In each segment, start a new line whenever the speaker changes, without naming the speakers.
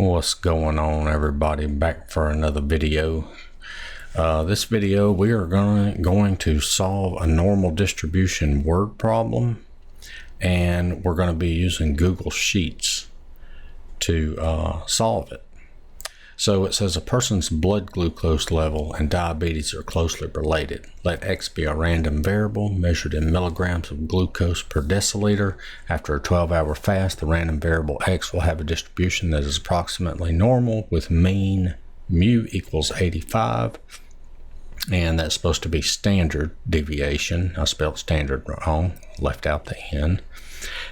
What's going on, everybody? Back for another video. This video we are going to solve a normal distribution word problem, and we're going to be using Google Sheets to solve it. So it says a person's blood glucose level and diabetes are closely related. Let X be a random variable measured in milligrams of glucose per deciliter. After a 12-hour fast, the random variable X will have a distribution that is approximately normal with mean mu equals 85. And that's supposed to be standard deviation. I spelled standard wrong, left out the N.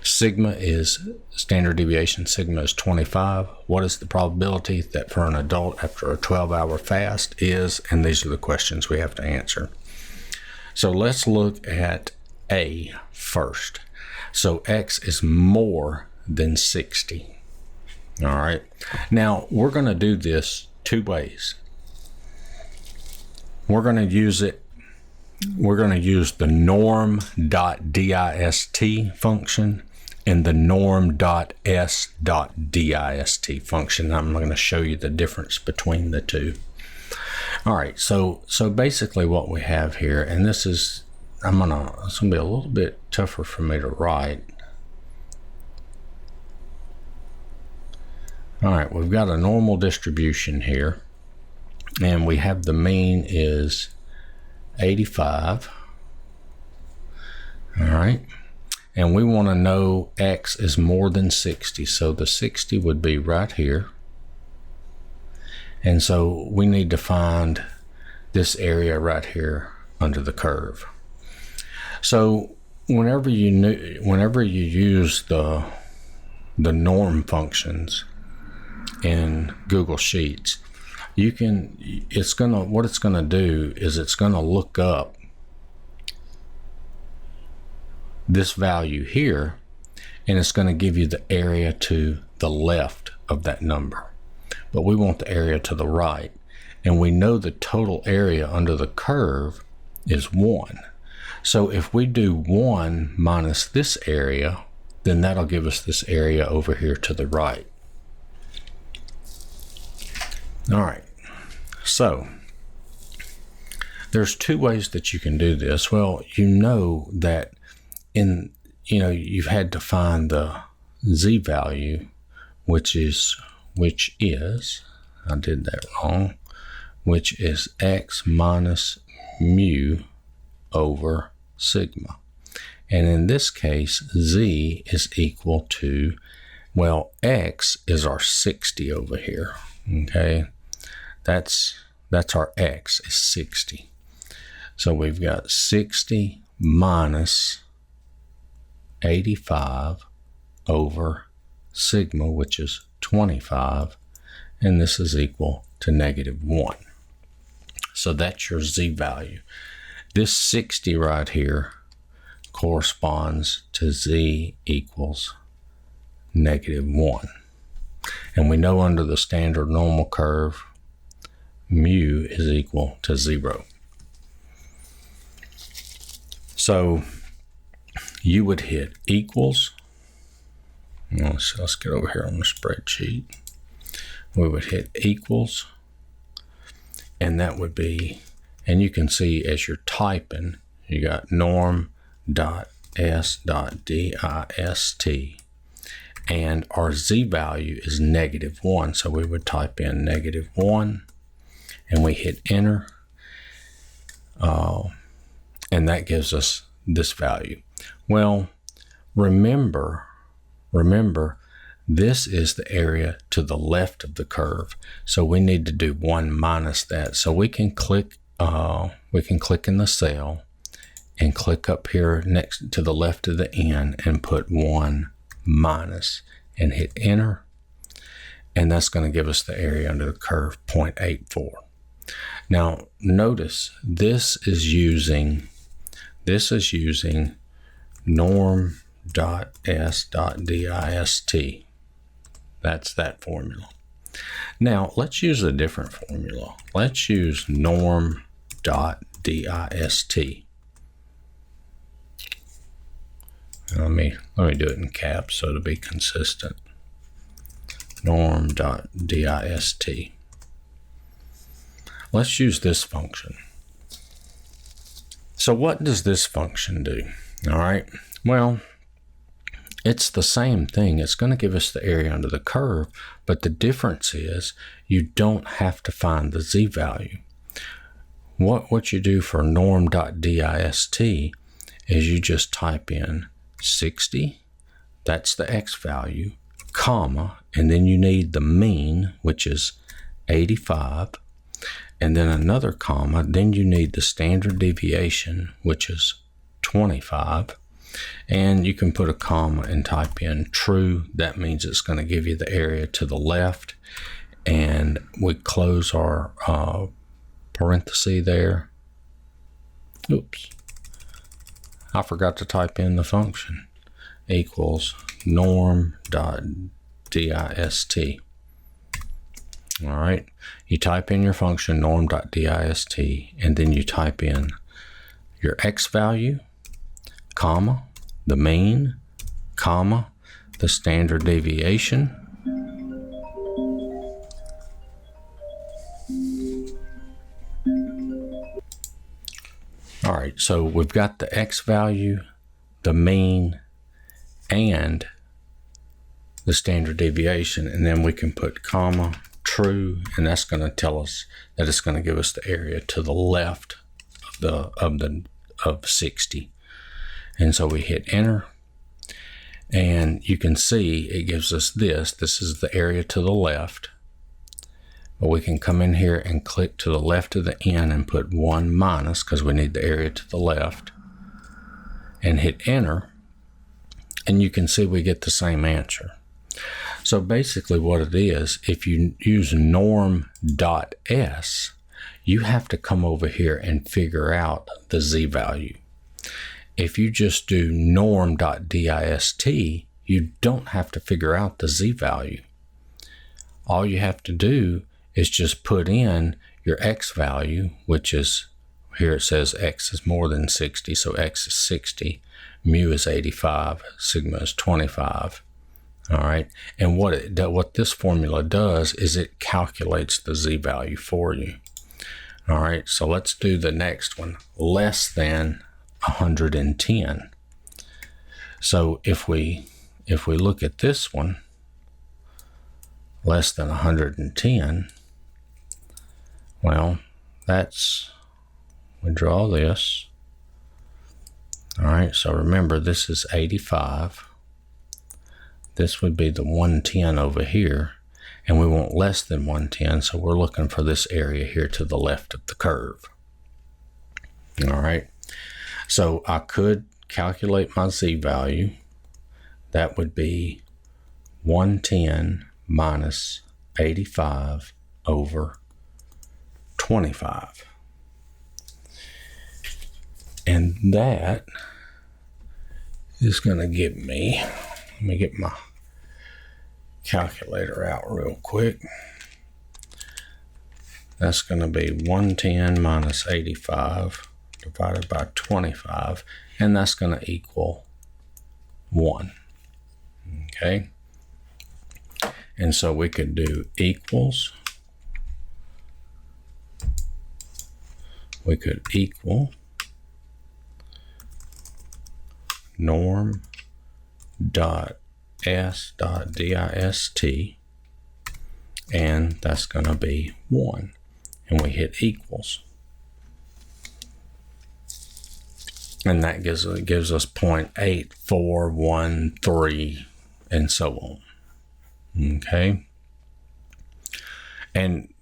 Sigma is standard deviation. Sigma is 25. What is the probability that for an adult after a 12-hour fast is? And these are the questions we have to answer. So let's look at A first. So X is more than 60. All right. Now we're going to do this two ways. We're going to use the norm.dist function and the norm.s.dist function. I'm going to show you the difference between the two. All right, so basically what we have here, and this is, it's going to be a little bit tougher for me to write. All right, we've got a normal distribution here, and we have the mean is 85. All right, and we want to know X is more than 60, so the 60 would be right here, and so we need to find this area right here under the curve. So whenever you use the norm functions in Google Sheets, what it's gonna do is it's gonna look up this value here, and it's going to give you the area to the left of that number, but we want the area to the right, and we know the total area under the curve is 1. So if we do 1 minus this area, then that'll give us this area over here to the right. All right, so there's two ways that you can do this. Well, you know that you've had to find the z value, which is I did that wrong, which is X minus mu over sigma. And in this case, z is equal to, well, X is our 60 over here. Okay, that's our X is 60. So we've got 60 minus 85 over sigma, which is 25, and this is equal to -1. So that's your z value. This 60 right here corresponds to z equals -1. And we know under the standard normal curve, mu is equal to 0. So you would hit equals. Let's get over here on the spreadsheet. We would hit equals, and that would be, and you can see as you're typing, you got norm.s.dist, and our z value is -1. So we would type in -1, and we hit enter, and that gives us this value. Well, remember, this is the area to the left of the curve, so we need to do 1 minus that. So we can click in the cell and click up here next to the left of the N and put 1 minus and hit enter, and that's going to give us the area under the curve, 0.84. Now notice this is using norm.s.dist. That's that formula. Now let's use a different formula. Let's use norm.dist. Let me do it in caps so to be consistent. norm.dist. Let's use this function. So what does this function do? All right, well, it's the same thing. It's going to give us the area under the curve, but the difference is you don't have to find the z-value. What you do for norm.dist is you just type in 60, that's the x value, comma, and then you need the mean, which is 85, and then another comma, then you need the standard deviation, which is 25, and you can put a comma and type in true. That means it's going to give you the area to the left, and we close our parenthesis there. Oops, I forgot to type in the function, equals norm.dist. All right, you type in your function norm.dist, and then you type in your x value, comma, the mean, comma, the standard deviation, all right, so we've got the x value, the mean, and the standard deviation, and then we can put comma, true, and that's going to tell us that it's going to give us the area to the left of 60. And so we hit enter, and you can see it gives us this. This is the area to the left. But we can come in here and click to the left of the n and put 1 minus, because we need the area to the left, and hit enter, and you can see we get the same answer. So basically what it is, if you use norm.s, you have to come over here and figure out the z-value. If you just do norm.dist, you don't have to figure out the z-value. All you have to do is just put in your x value, which is, here it says x is more than 60, so x is 60, mu is 85, sigma is 25. All right, and what this formula does is it calculates the z-value for you. All right, so let's do the next one, less than 110. So if we look at this one, less than 110, well, we draw this. All right, so remember this is 85. This would be the 110 over here, and we want less than 110, so we're looking for this area here to the left of the curve. All right, so I could calculate my z-value. That would be 110 minus 85 over 25. And that is going to give me, let me get my calculator out real quick. That's going to be 110 minus 85 divided by 25, and that's going to equal 1. Okay, and so we could do equals, we could equal norm dot s dot dist, and that's going to be 1, and we hit equals, and that gives us 0.8413 and so on. Okay, and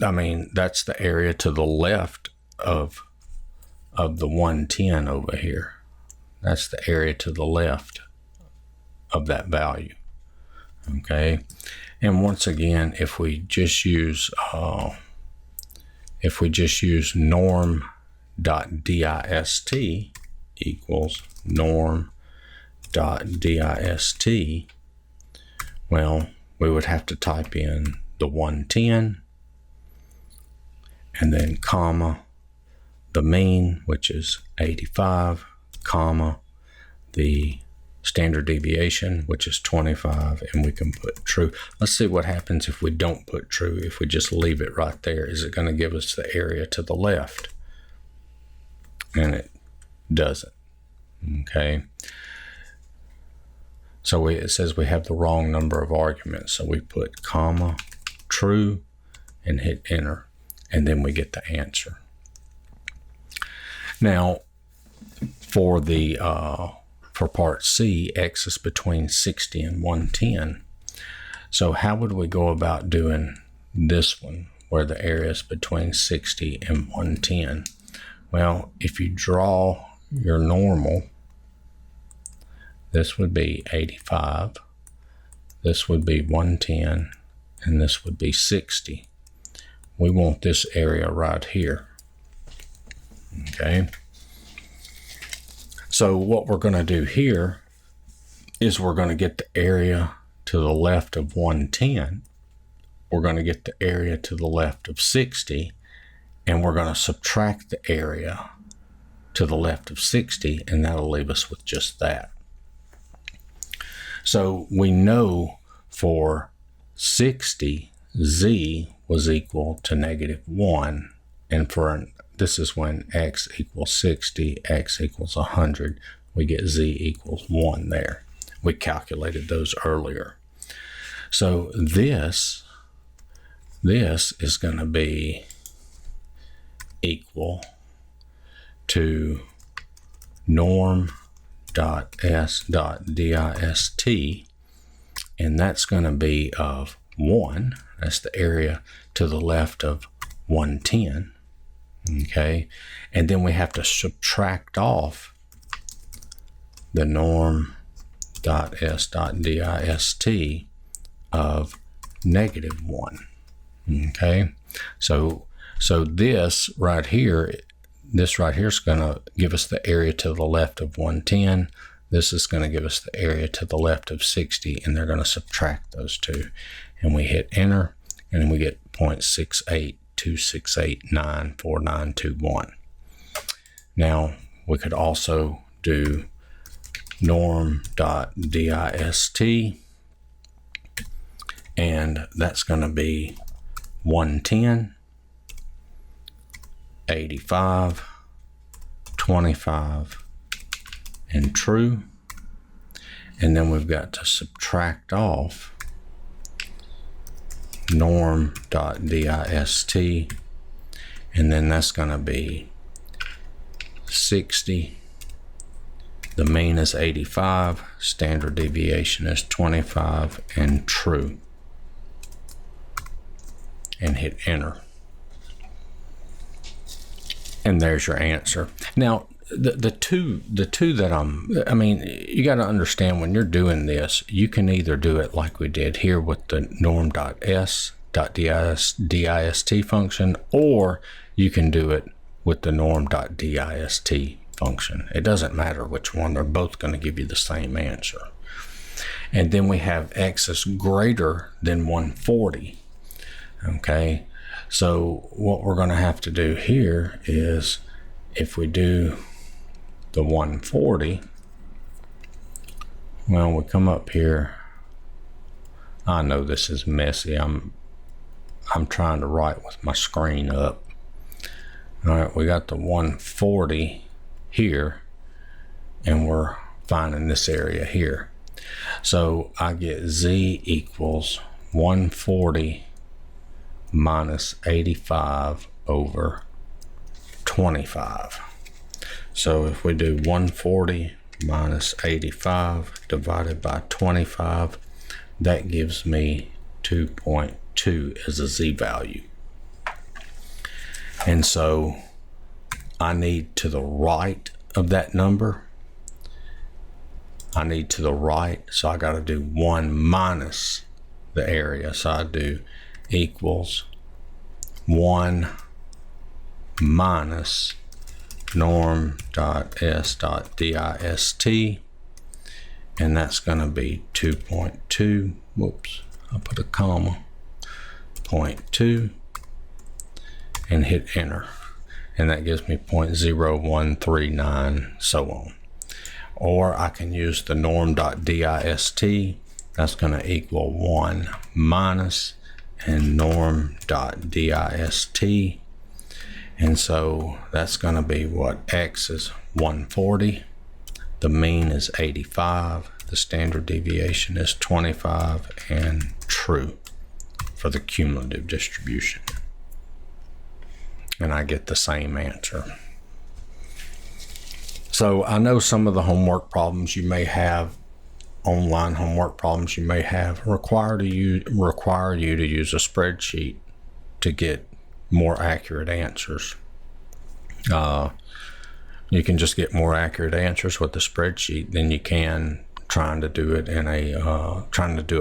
I mean that's the area to the left of the 110 over here. That's the area to the left of that value. Okay, and once again, if we just use norm.dist equals norm.dist, well, we would have to type in the 110 and then comma the mean, which is 85, comma the standard deviation, which is 25, and we can put true. Let's see what happens if we don't put true, if we just leave it right there. Is it going to give us the area to the left? And it doesn't. Okay. So it says we have the wrong number of arguments. So we put comma, true, and hit enter, and then we get the answer. Now, for part C, x is between 60 and 110. So how would we go about doing this one, where the area is between 60 and 110? Well, if you draw your normal, this would be 85, this would be 110, and this would be 60. We want this area right here. Okay. So what we're going to do here is we're going to get the area to the left of 110. We're going to get the area to the left of 60, and we're going to subtract the area to the left of 60, and that'll leave us with just that. So we know for 60, z was equal to -1, and this is when x equals 60, x equals 100. We get z equals 1 there. We calculated those earlier. So this is going to be equal to norm.s.dist, and that's going to be of 1. That's the area to the left of 110. Okay, and then we have to subtract off the norm.s.dist of -1. Okay, so this right here is going to give us the area to the left of 110. This is going to give us the area to the left of 60, and they're going to subtract those two. And we hit enter, and then we get 0.6826894921. Now, we could also do norm.dist, and that's going to be 110, 85, 25, and true. And then we've got to subtract off norm.dist, and then that's going to be 60. The mean is 85, standard deviation is 25, and true. And hit enter. And there's your answer. Now, the two that you got to understand, when you're doing this, you can either do it like we did here with the norm.s.dist function, or you can do it with the norm.dist function. It doesn't matter which one. They're both going to give you the same answer. And then we have x is greater than 140. Okay, so what we're going to have to do here is, if we do the 140, well, we come up here. I know this is messy. I'm trying to write with my screen up. All right, we got the 140 here, and we're finding this area here. So I get z equals 140 minus 85 over 25. So if we do 140 minus 85 divided by 25, that gives me 2.2 as a z value. And so I need to the right of that number. I need to the right, so I got to do 1 minus the area. So I do equals 1 minus norm.s.dist, and that's going to be 2.2. Whoops, I put a comma. 0.2, and hit enter, and that gives me 0.0139, so on. or I can use the norm.dist. That's going to equal 1 minus and norm.dist. And so that's going to be what? X is 140. The mean is 85. The standard deviation is 25, and true for the cumulative distribution. And I get the same answer. So I know some of the homework problems you may have, online homework problems you may have, require you to use a spreadsheet to get more accurate answers. You can just get more accurate answers with the spreadsheet than you can trying to do it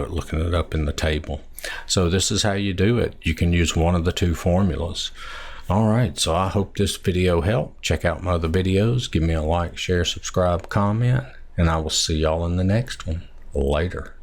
looking it up in the table. So this is how you do it. You can use one of the two formulas. All right, so I hope this video helped. Check out my other videos. Give me a like, share, subscribe, comment, and I will see y'all in the next one. Later.